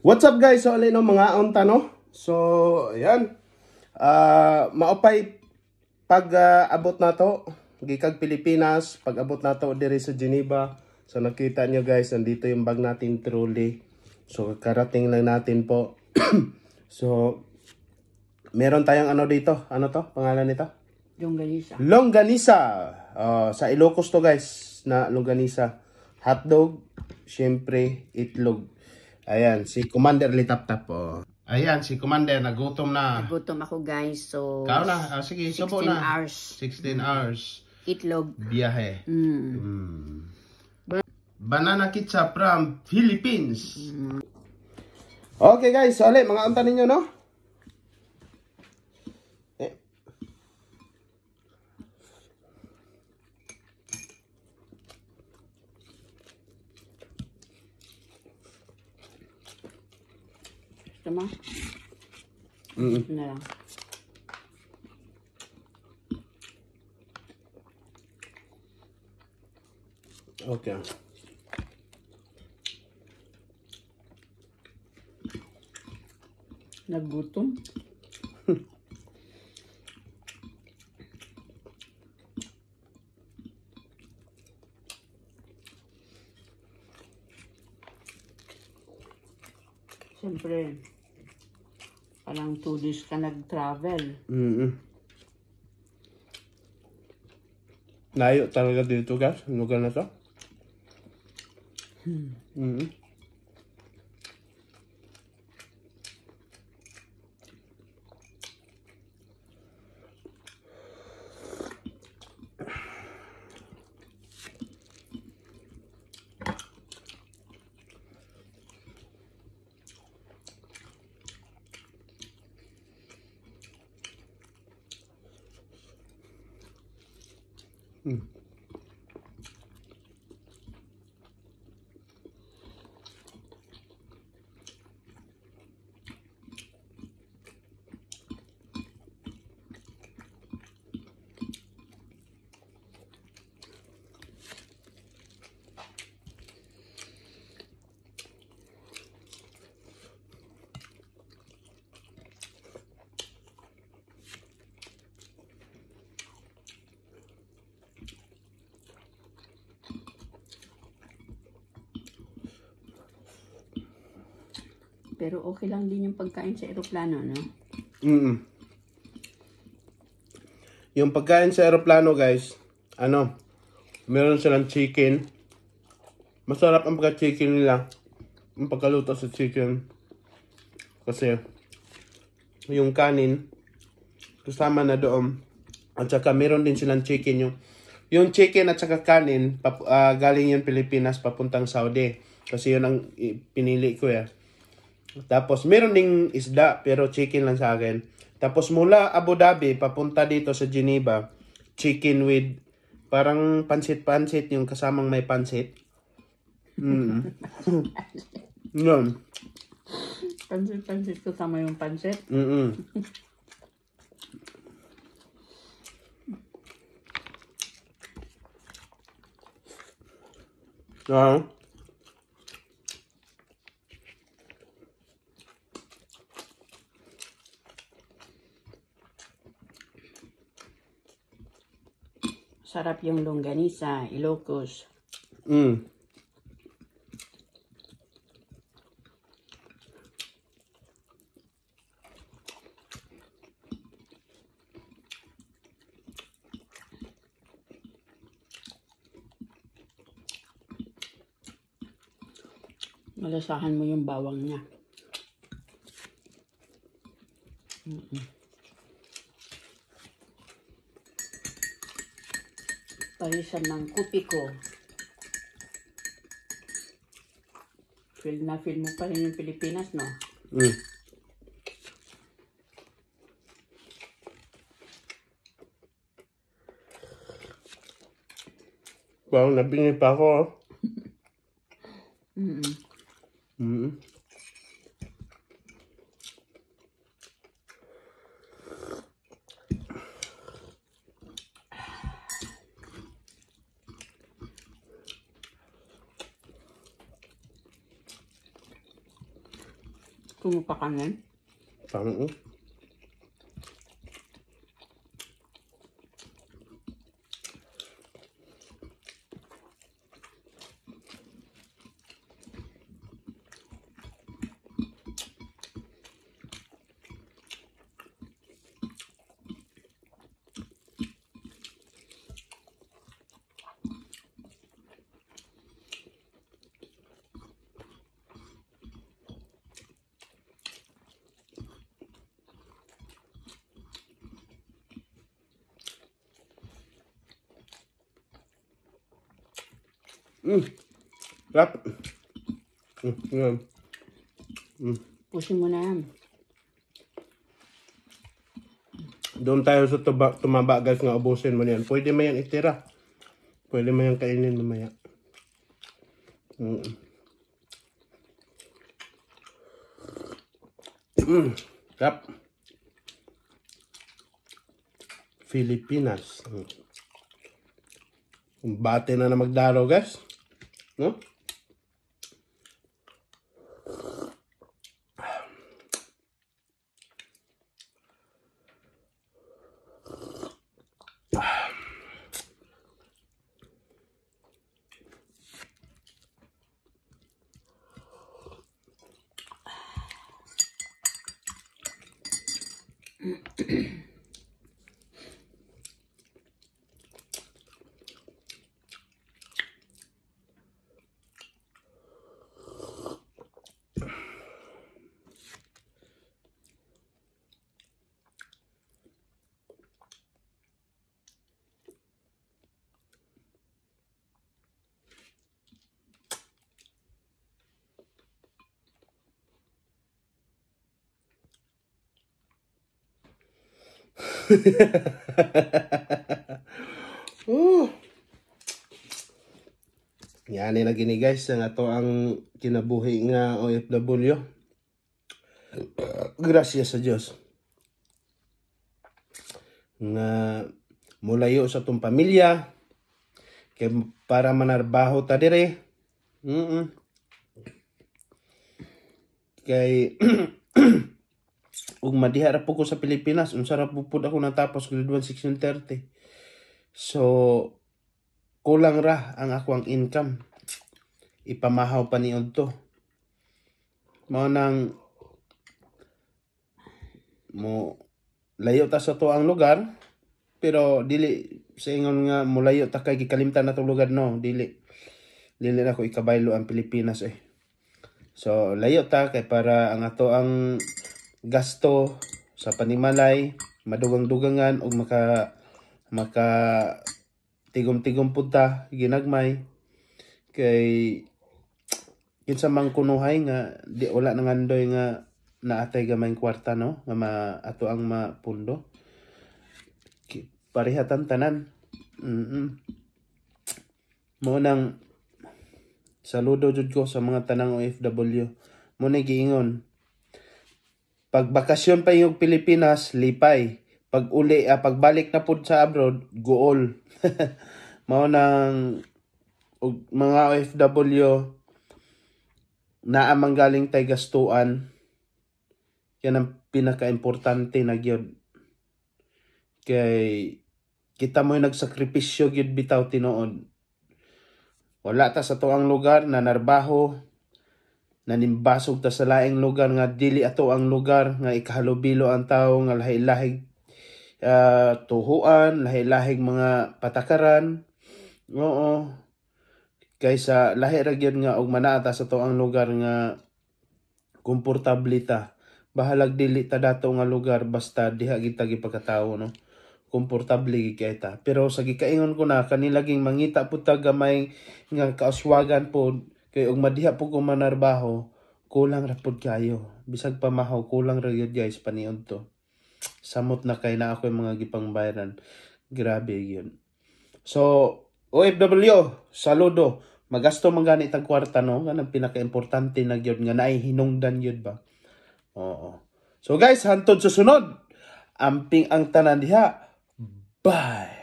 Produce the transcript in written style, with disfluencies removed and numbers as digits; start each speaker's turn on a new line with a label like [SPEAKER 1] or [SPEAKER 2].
[SPEAKER 1] What's up guys? So alin no mga unta no. So ayan. Maupay pag abot na to gikag Pilipinas, pag abot na to diri sa Geneva. So nakita nyo guys, nandito yung bag natin truly. So karating lang natin po. So meron tayong ano dito. Ano to? Pangalan nito?
[SPEAKER 2] Longganisa.
[SPEAKER 1] Longganisa. Sa Ilocos to guys na longganisa. Hotdog, syempre itlog. Ayan, si Commander Litap-tap po. Ayan, si Commander, nagutom na.
[SPEAKER 2] Nagutom ako guys, so...
[SPEAKER 1] Kao na, sige, subo na.
[SPEAKER 2] 16 hours.
[SPEAKER 1] 16 hours.
[SPEAKER 2] Itlog.
[SPEAKER 1] Biyahe. Banana ketchup from Philippines. Okay guys, so ulit, mga unta ninyo, no?
[SPEAKER 2] Tama? Ito na lang.
[SPEAKER 1] Okay.
[SPEAKER 2] Nagutom. Siyempre, parang 2 days ka nag-travel.
[SPEAKER 1] Layo talaga dito guys, lugar na to.
[SPEAKER 2] Pero okay lang din yung pagkain sa eroplano, no?
[SPEAKER 1] Yung pagkain sa aeroplano guys, ano, meron silang chicken. Masarap ang pagka-chicken nila. Ang pagkaluto sa chicken. Kasi, yung kanin, kasama na doon. At saka meron din silang chicken. Yung chicken at saka kanin, galing yung Pilipinas papuntang Saudi. Kasi yun ang pinili ko ya. Tapos meron ding isda pero chicken lang sa akin. Tapos mula Abu Dhabi papunta dito sa Geneva, chicken with parang pansit-pansit yung kasamang may pansit. Yun.
[SPEAKER 2] Pansit-pansit kasama yung pansit. Sarap yung longganisa, Ilocos. Malasahan mo yung bawang niya. Parisan ng kupiko. Feel na feel mo pa rin yung Pilipinas, no?
[SPEAKER 1] Wow, nabingi pa ako.
[SPEAKER 2] Gusto mo pa kanin?
[SPEAKER 1] Parang, rap. Yan.
[SPEAKER 2] Pusin mo na yan.
[SPEAKER 1] Doon tayo sa tumaba guys nga ubusin mo yan. Pwede mo yan itira. Pwede mo yan kainin mamaya. Rap. Pilipinas. Bate na magdaro guys. No? Yan na gini guys, ang ato ang kinabuhi nga OFW. Gracias sa Diyos nga mulayo sa tong pamilya kay para manarbaho ta dire. Kay ug madiha ra po ko sa Pilipinas, unsa ra pud ako natapos grade 1 section 30. So kulang ra ang ako ang income. Ipamahaw pa niod to. Mao nang mo layo ta sa to ang lugar, pero dili sa ingon nga mulayo ta kay gikalimtan na tong lugar, no, dili na ko ikabaylo ang Pilipinas eh. So layo ta kay para ang ato ang gasto sa panimalay madugang-dugangan ug maka tigom-tigom pud ta ginagmay kay kinsa man kunuhay nga di wala nang andoy nga naatay gamay kwarta, no, nga ato ang mapundo parehatan tanan. Mo nang saludo jud ko sa mga tanang OFW. Mo na giingon, pag bakasyon pa yung Pilipinas, lipay. Pag pagbalik na pud sa abroad, gool. Mao nang mga OFW naa manggaling tay gastuan. Yan ang pinaka-importante na gyud. Kay kita mo yung nagsakripisyo gyud bitaw tinuod. Wala ta sa tuang lugar na narbaho, nanimbasog ta sa laing lugar nga dili ato ang lugar nga ikahalubilo ang tao nga lahi-lahig tuhuan, lahi-lahig mga patakaran. Oo. Kaysa lahi ra gyud nga og manata sa tuang lugar nga komportable ta. Bahalag dili ta dato nga lugar basta diha kita gipagkatawo, no. Komportable gid ta. Pero sa gikaingon ko na kanilaging mangita pud ta gamay nga kauswagan pod kay og madiha pud ko manarbaho, kulang ra pud kayo. Bisag pamahaw kulang ra gyud guys paniod to. Samot na kay na ako yung mga gipangbayaran. Grabe yun. So OFW, saludo. Magasto man gani tag kwarta, no, nga nang pinaka-importante na gyud nga naay hinungdan gyud ba. Oo. So guys, hantod sa sunod. Amping ang tanan diha. Bye!